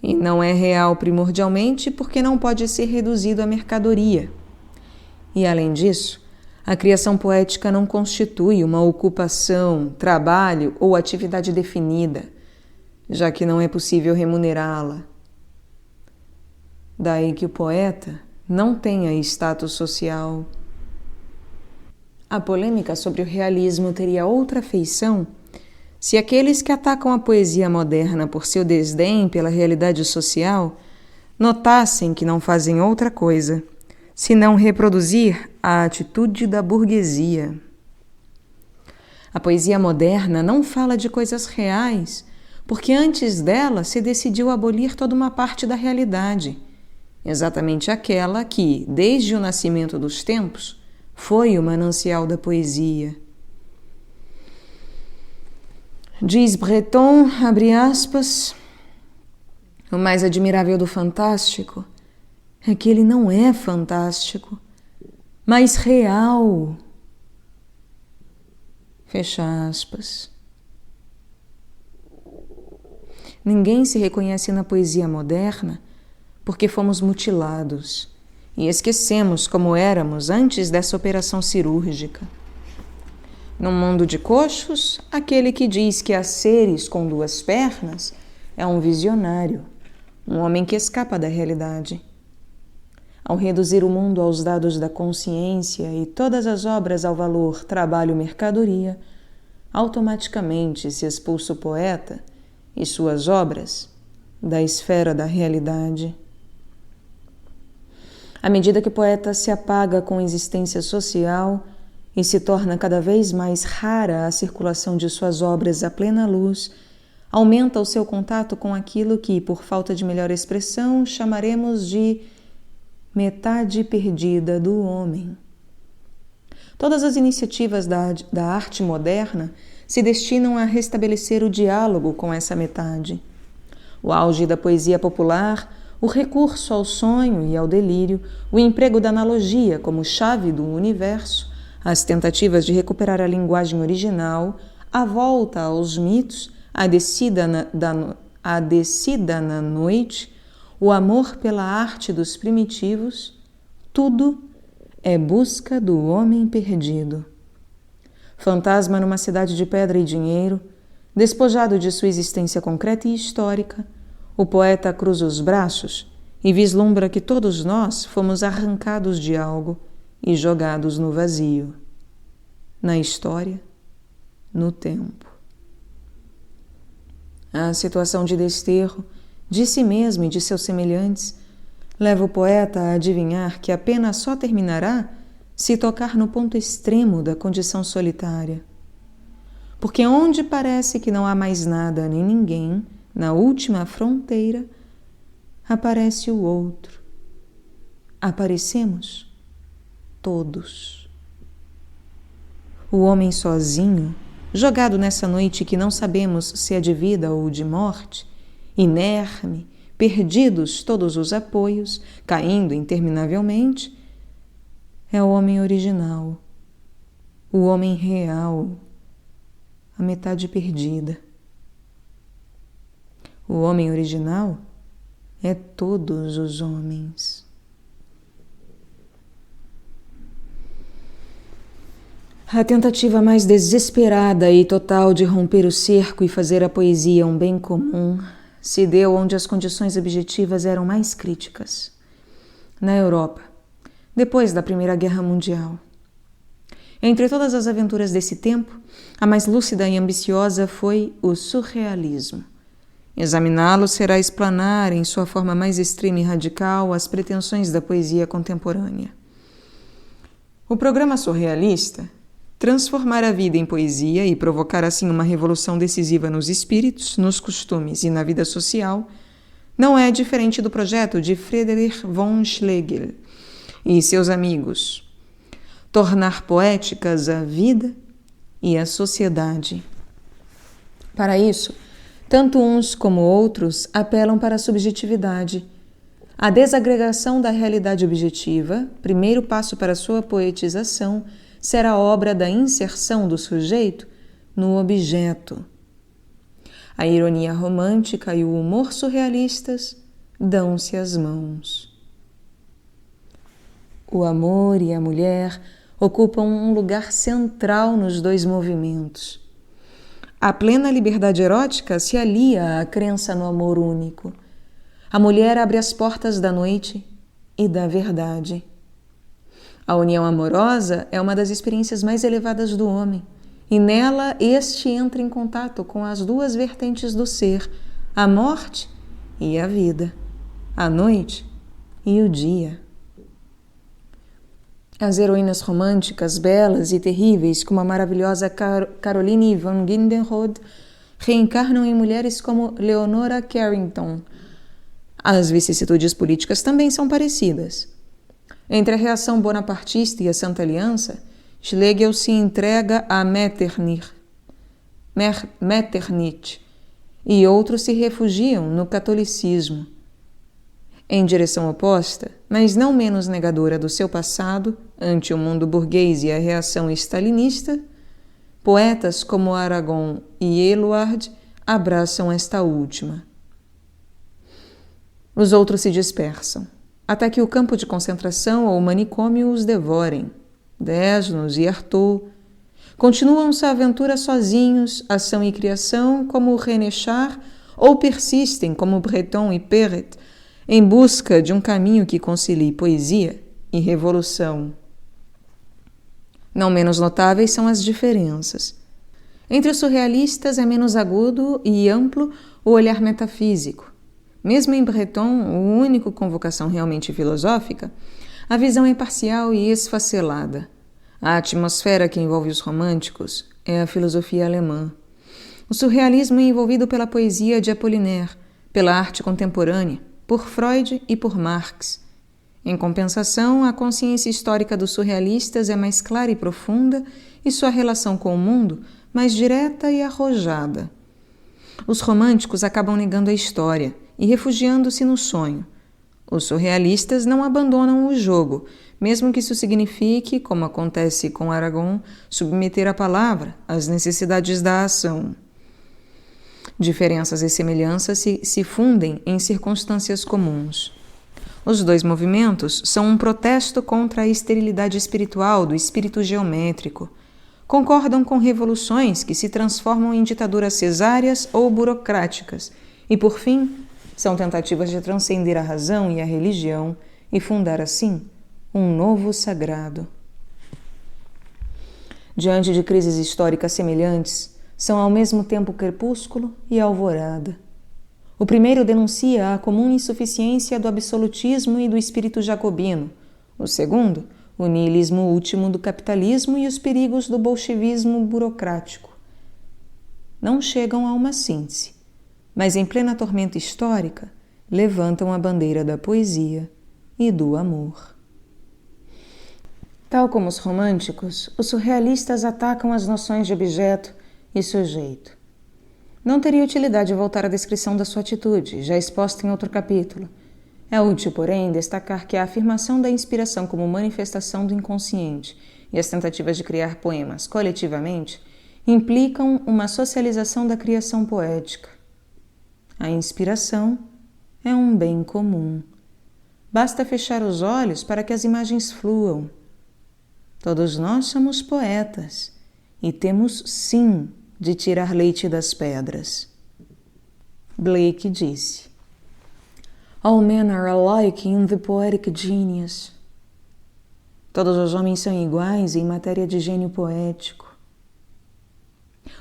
E não é real primordialmente porque não pode ser reduzido à mercadoria. E além disso, a criação poética não constitui uma ocupação, trabalho ou atividade definida, já que não é possível remunerá-la. Daí que o poeta não tenha status social. A polêmica sobre o realismo teria outra feição se aqueles que atacam a poesia moderna por seu desdém pela realidade social notassem que não fazem outra coisa senão reproduzir a atitude da burguesia. A poesia moderna não fala de coisas reais, porque antes dela se decidiu abolir toda uma parte da realidade, exatamente aquela que, desde o nascimento dos tempos, foi o manancial da poesia. Diz Breton, abre aspas, o mais admirável do fantástico é que ele não é fantástico, mas real. Fecha aspas. Ninguém se reconhece na poesia moderna porque fomos mutilados e esquecemos como éramos antes dessa operação cirúrgica. No mundo de coxos, aquele que diz que há seres com duas pernas é um visionário, um homem que escapa da realidade. Ao reduzir o mundo aos dados da consciência e todas as obras ao valor trabalho-mercadoria, automaticamente se expulsa o poeta e suas obras da esfera da realidade. À medida que o poeta se apaga com a existência social e se torna cada vez mais rara a circulação de suas obras à plena luz, aumenta o seu contato com aquilo que, por falta de melhor expressão, chamaremos de metade perdida do homem. Todas as iniciativas da arte moderna se destinam a restabelecer o diálogo com essa metade. O auge da poesia popular, o recurso ao sonho e ao delírio, o emprego da analogia como chave do universo, as tentativas de recuperar a linguagem original, a volta aos mitos, a descida na noite, o amor pela arte dos primitivos, tudo é busca do homem perdido. Fantasma numa cidade de pedra e dinheiro, despojado de sua existência concreta e histórica, o poeta cruza os braços e vislumbra que todos nós fomos arrancados de algo e jogados no vazio, na história, no tempo. A situação de desterro de si mesmo e de seus semelhantes leva o poeta a adivinhar que a pena só terminará se tocar no ponto extremo da condição solitária. Porque onde parece que não há mais nada nem ninguém, na última fronteira, aparece o outro. Aparecemos todos. O homem sozinho, jogado nessa noite que não sabemos se é de vida ou de morte, inerme, perdidos todos os apoios, caindo interminavelmente, é o homem original, o homem real, a metade perdida. O homem original é todos os homens. A tentativa mais desesperada e total de romper o cerco e fazer a poesia um bem comum se deu onde as condições objetivas eram mais críticas. Na Europa, depois da Primeira Guerra Mundial. Entre todas as aventuras desse tempo, a mais lúcida e ambiciosa foi o surrealismo. Examiná-lo será explanar, em sua forma mais extrema e radical, as pretensões da poesia contemporânea. O programa surrealista, transformar a vida em poesia e provocar assim uma revolução decisiva nos espíritos, nos costumes e na vida social, não é diferente do projeto de Friedrich von Schlegel e seus amigos. Tornar poéticas a vida e a sociedade. Para isso, tanto uns como outros apelam para a subjetividade. A desagregação da realidade objetiva, primeiro passo para sua poetização, será obra da inserção do sujeito no objeto. A ironia romântica e o humor surrealistas dão-se as mãos. O amor e a mulher ocupam um lugar central nos dois movimentos. A plena liberdade erótica se alia à crença no amor único. A mulher abre as portas da noite e da verdade. A união amorosa é uma das experiências mais elevadas do homem, e nela este entra em contato com as duas vertentes do ser, a morte e a vida, a noite e o dia. As heroínas românticas, belas e terríveis, como a maravilhosa Caroline van Gindenrode, reencarnam em mulheres como Leonora Carrington. As vicissitudes políticas também são parecidas. Entre a reação bonapartista e a Santa Aliança, Schlegel se entrega a Metternich e outros se refugiam no catolicismo. Em direção oposta, mas não menos negadora do seu passado, ante o mundo burguês e a reação stalinista, poetas como Aragon e Éluard abraçam esta última. Os outros se dispersam, até que o campo de concentração ou o manicômio os devorem. Desnos e Artaud continuam sua aventura sozinhos, ação e criação como René Char, ou persistem como Breton e Perret, em busca de um caminho que concilie poesia e revolução. Não menos notáveis são as diferenças. Entre os surrealistas é menos agudo e amplo o olhar metafísico. Mesmo em Breton, o único com vocação realmente filosófica, a visão é parcial e esfacelada. A atmosfera que envolve os românticos é a filosofia alemã. O surrealismo é envolvido pela poesia de Apollinaire, pela arte contemporânea, por Freud e por Marx. Em compensação, a consciência histórica dos surrealistas é mais clara e profunda e sua relação com o mundo mais direta e arrojada. Os românticos acabam negando a história e refugiando-se no sonho. Os surrealistas não abandonam o jogo, mesmo que isso signifique, como acontece com Aragon, submeter a palavra às necessidades da ação. Diferenças e semelhanças se fundem em circunstâncias comuns. Os dois movimentos são um protesto contra a esterilidade espiritual do espírito geométrico. Concordam com revoluções que se transformam em ditaduras cesáreas ou burocráticas e, por fim, são tentativas de transcender a razão e a religião e fundar, assim, um novo sagrado. Diante de crises históricas semelhantes, são ao mesmo tempo crepúsculo e alvorada. O primeiro denuncia a comum insuficiência do absolutismo e do espírito jacobino. O segundo, o niilismo último do capitalismo e os perigos do bolchevismo burocrático. Não chegam a uma síntese, mas em plena tormenta histórica, levantam a bandeira da poesia e do amor. Tal como os românticos, os surrealistas atacam as noções de objeto e sujeito. Não teria utilidade voltar à descrição da sua atitude, já exposta em outro capítulo. É útil, porém, destacar que a afirmação da inspiração como manifestação do inconsciente e as tentativas de criar poemas coletivamente implicam uma socialização da criação poética. A inspiração é um bem comum. Basta fechar os olhos para que as imagens fluam. Todos nós somos poetas e temos, sim, de tirar leite das pedras. Blake disse: All men are alike in the poetic genius. Todos os homens são iguais em matéria de gênio poético.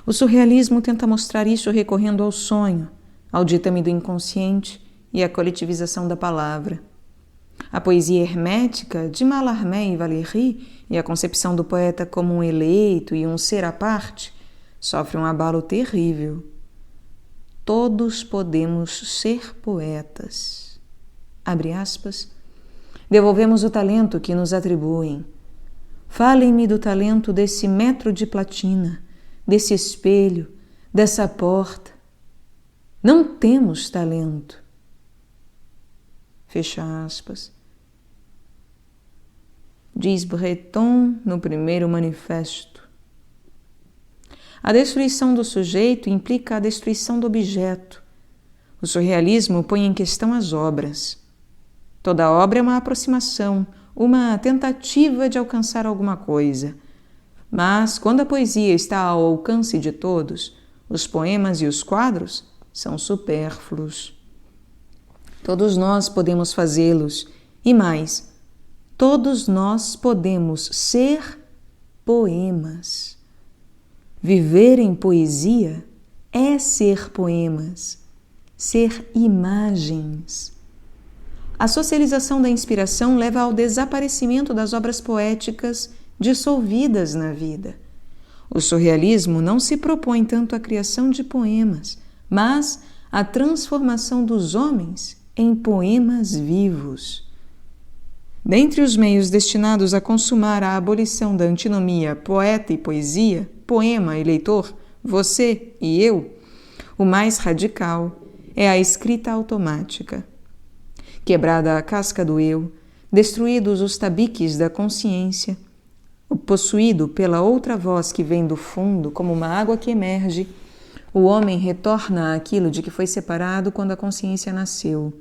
O surrealismo tenta mostrar isso recorrendo ao sonho, ao ditame do inconsciente e à coletivização da palavra. A poesia hermética de Mallarmé e Valéry e a concepção do poeta como um eleito e um ser à parte sofre um abalo terrível. Todos podemos ser poetas. Abre aspas. Devolvemos o talento que nos atribuem. Falem-me do talento desse metro de platina, desse espelho, dessa porta. Não temos talento. Fecha aspas. Diz Breton no primeiro manifesto. A destruição do sujeito implica a destruição do objeto. O surrealismo põe em questão as obras. Toda obra é uma aproximação, uma tentativa de alcançar alguma coisa. Mas, quando a poesia está ao alcance de todos, os poemas e os quadros são supérfluos. Todos nós podemos fazê-los, e mais, todos nós podemos ser poemas. Viver em poesia é ser poemas, ser imagens. A socialização da inspiração leva ao desaparecimento das obras poéticas dissolvidas na vida. O surrealismo não se propõe tanto à criação de poemas, mas à transformação dos homens em poemas vivos. Dentre os meios destinados a consumar a abolição da antinomia poeta e poesia, poema e leitor, você e eu, o mais radical é a escrita automática. Quebrada a casca do eu, destruídos os tabiques da consciência, possuído pela outra voz que vem do fundo como uma água que emerge, o homem retorna àquilo de que foi separado quando a consciência nasceu.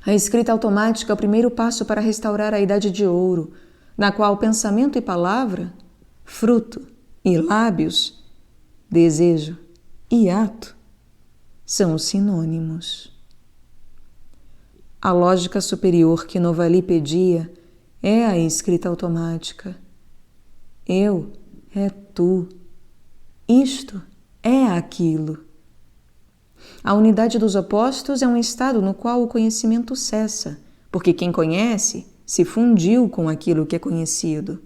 A escrita automática é o primeiro passo para restaurar a Idade de Ouro, na qual pensamento e palavra, fruto e lábios, desejo e ato são os sinônimos. A lógica superior que Novali pedia é a escrita automática. Eu é tu. Isto é aquilo. A unidade dos opostos é um estado no qual o conhecimento cessa, porque quem conhece se fundiu com aquilo que é conhecido.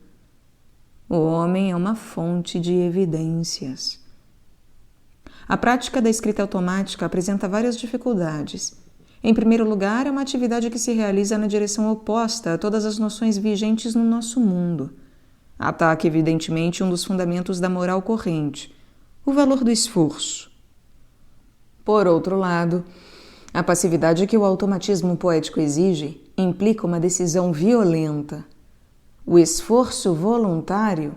O homem é uma fonte de evidências. A prática da escrita automática apresenta várias dificuldades. Em primeiro lugar, é uma atividade que se realiza na direção oposta a todas as noções vigentes no nosso mundo. Ataca, evidentemente, um dos fundamentos da moral corrente, o valor do esforço. Por outro lado, a passividade que o automatismo poético exige implica uma decisão violenta, o esforço voluntário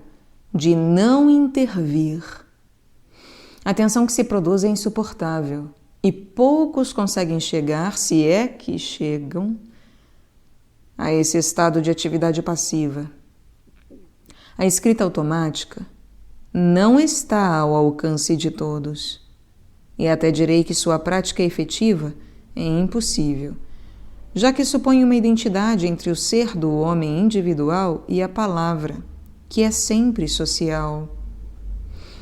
de não intervir. A tensão que se produz é insuportável e poucos conseguem chegar, se é que chegam, a esse estado de atividade passiva. A escrita automática não está ao alcance de todos. E até direi que sua prática efetiva é impossível, já que supõe uma identidade entre o ser do homem individual e a palavra, que é sempre social.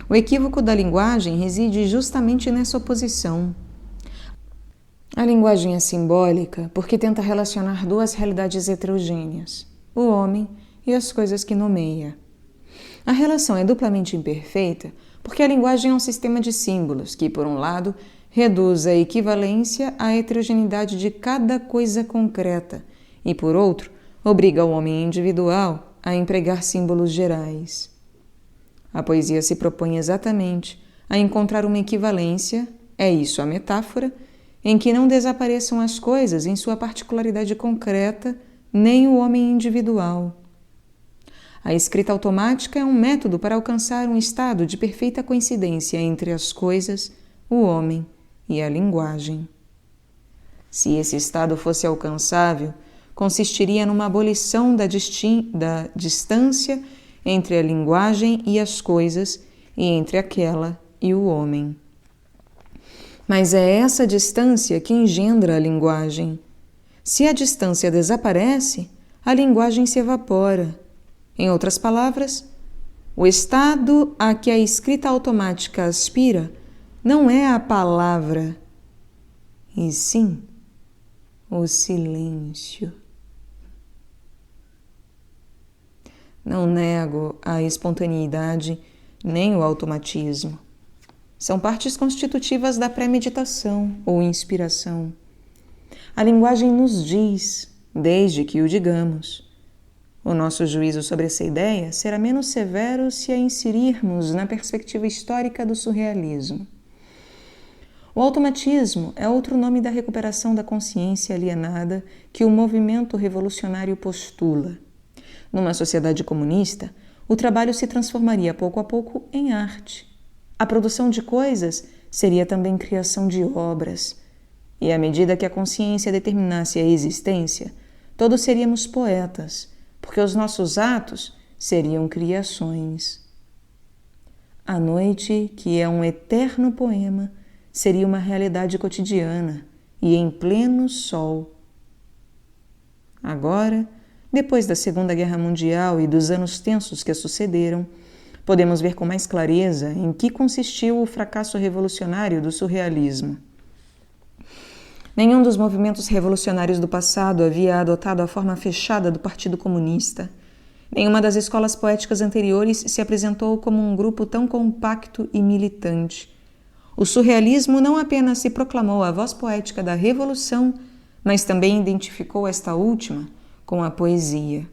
O equívoco da linguagem reside justamente nessa oposição. A linguagem é simbólica porque tenta relacionar duas realidades heterogêneas, o homem e as coisas que nomeia. A relação é duplamente imperfeita porque a linguagem é um sistema de símbolos que, por um lado, reduz a equivalência à heterogeneidade de cada coisa concreta e, por outro, obriga o homem individual a empregar símbolos gerais. A poesia se propõe exatamente a encontrar uma equivalência, é isso a metáfora, em que não desapareçam as coisas em sua particularidade concreta, nem o homem individual. A escrita automática é um método para alcançar um estado de perfeita coincidência entre as coisas, o homem e a linguagem. Se esse estado fosse alcançável, consistiria numa abolição da distância entre a linguagem e as coisas e entre aquela e o homem. Mas é essa distância que engendra a linguagem. Se a distância desaparece, a linguagem se evapora. Em outras palavras, o estado a que a escrita automática aspira não é a palavra, e sim o silêncio. Não nego a espontaneidade nem o automatismo. São partes constitutivas da premeditação ou inspiração. A linguagem nos diz, desde que o digamos. O nosso juízo sobre essa ideia será menos severo se a inserirmos na perspectiva histórica do surrealismo. O automatismo é outro nome da recuperação da consciência alienada que o movimento revolucionário postula. Numa sociedade comunista, o trabalho se transformaria pouco a pouco em arte. A produção de coisas seria também criação de obras. E à medida que a consciência determinasse a existência, todos seríamos poetas, porque os nossos atos seriam criações. A noite, que é um eterno poema, seria uma realidade cotidiana e em pleno sol. Agora, depois da Segunda Guerra Mundial e dos anos tensos que a sucederam, podemos ver com mais clareza em que consistiu o fracasso revolucionário do surrealismo. Nenhum dos movimentos revolucionários do passado havia adotado a forma fechada do Partido Comunista. Nenhuma das escolas poéticas anteriores se apresentou como um grupo tão compacto e militante. O surrealismo não apenas se proclamou a voz poética da revolução, mas também identificou esta última com a poesia.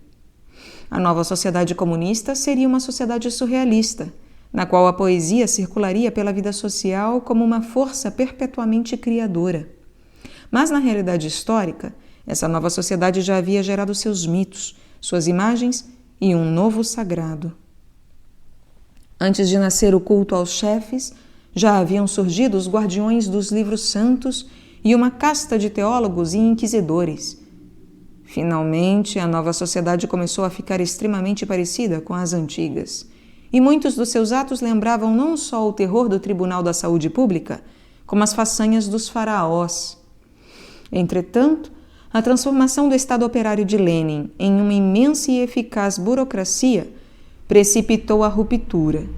A nova sociedade comunista seria uma sociedade surrealista, na qual a poesia circularia pela vida social como uma força perpetuamente criadora. Mas, na realidade histórica, essa nova sociedade já havia gerado seus mitos, suas imagens e um novo sagrado. Antes de nascer o culto aos chefes, já haviam surgido os guardiões dos livros santos e uma casta de teólogos e inquisidores. Finalmente, a nova sociedade começou a ficar extremamente parecida com as antigas, e muitos dos seus atos lembravam não só o terror do Tribunal da Saúde Pública, como as façanhas dos faraós. Entretanto, a transformação do Estado operário de Lenin em uma imensa e eficaz burocracia precipitou a ruptura,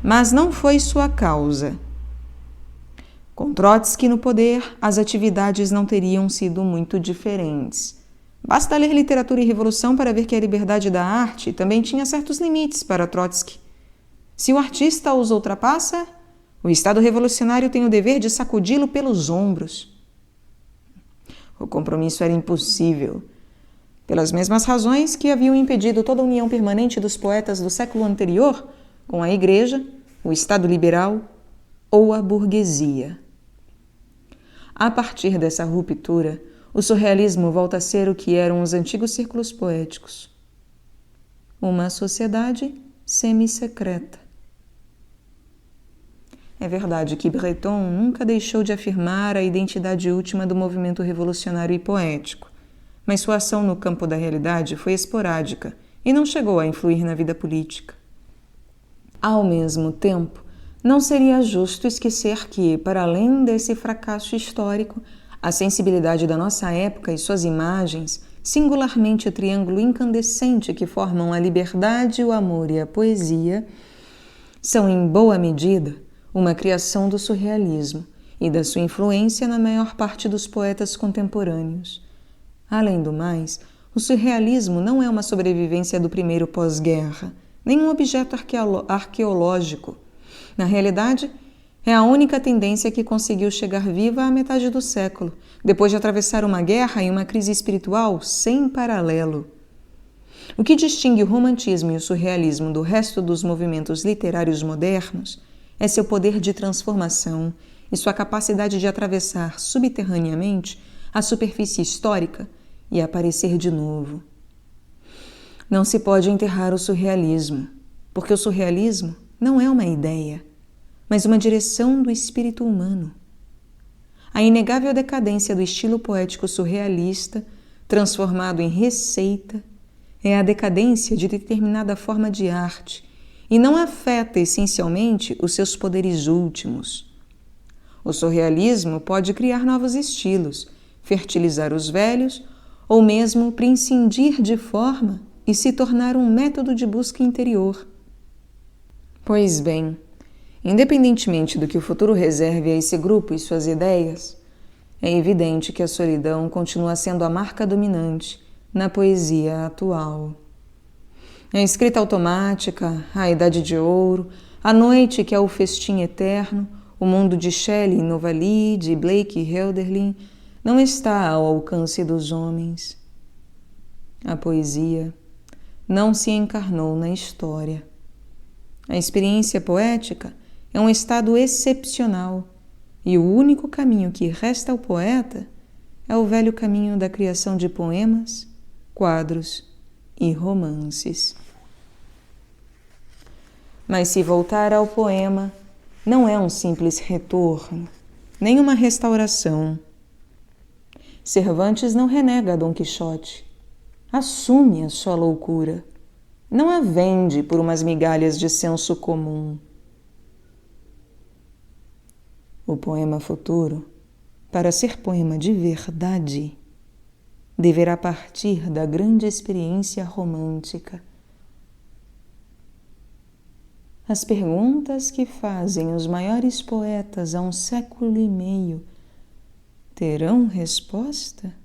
mas não foi sua causa. Com Trotsky no poder, as atividades não teriam sido muito diferentes. Basta ler Literatura e Revolução para ver que a liberdade da arte também tinha certos limites para Trotsky. Se o artista os ultrapassa, o Estado revolucionário tem o dever de sacudi-lo pelos ombros. O compromisso era impossível, pelas mesmas razões que haviam impedido toda a união permanente dos poetas do século anterior com a Igreja, o Estado liberal ou a burguesia. A partir dessa ruptura, o surrealismo volta a ser o que eram os antigos círculos poéticos. Uma sociedade semi-secreta. É verdade que Breton nunca deixou de afirmar a identidade última do movimento revolucionário e poético, mas sua ação no campo da realidade foi esporádica e não chegou a influir na vida política. Ao mesmo tempo, não seria justo esquecer que, para além desse fracasso histórico, a sensibilidade da nossa época e suas imagens, singularmente o triângulo incandescente que formam a liberdade, o amor e a poesia, são em boa medida uma criação do surrealismo e da sua influência na maior parte dos poetas contemporâneos. Além do mais, o surrealismo não é uma sobrevivência do primeiro pós-guerra, nem um objeto arqueológico. Na realidade, é a única tendência que conseguiu chegar viva à metade do século, depois de atravessar uma guerra e uma crise espiritual sem paralelo. O que distingue o romantismo e o surrealismo do resto dos movimentos literários modernos é seu poder de transformação e sua capacidade de atravessar subterraneamente a superfície histórica e aparecer de novo. Não se pode enterrar o surrealismo, porque o surrealismo não é uma ideia, mas uma direção do espírito humano. A inegável decadência do estilo poético surrealista, transformado em receita, é a decadência de determinada forma de arte e não afeta essencialmente os seus poderes últimos. O surrealismo pode criar novos estilos, fertilizar os velhos ou mesmo prescindir de forma e se tornar um método de busca interior. Pois bem, independentemente do que o futuro reserve a esse grupo e suas ideias, É evidente que a solidão continua sendo a marca dominante na poesia atual. A escrita automática, a Idade de Ouro, a noite que é o festim eterno, o mundo de Shelley e Novali, de Blake e Hölderlin, não está ao alcance dos homens. A poesia não se encarnou na história. A experiência poética é um estado excepcional e o único caminho que resta ao poeta é o velho caminho da criação de poemas, quadros e romances. Mas se voltar ao poema não é um simples retorno, nem uma restauração. Cervantes não renega Dom Quixote, assume a sua loucura, não a vende por umas migalhas de senso comum. O poema futuro, para ser poema de verdade, deverá partir da grande experiência romântica. As perguntas que fazem os maiores poetas há 1,5 século terão resposta?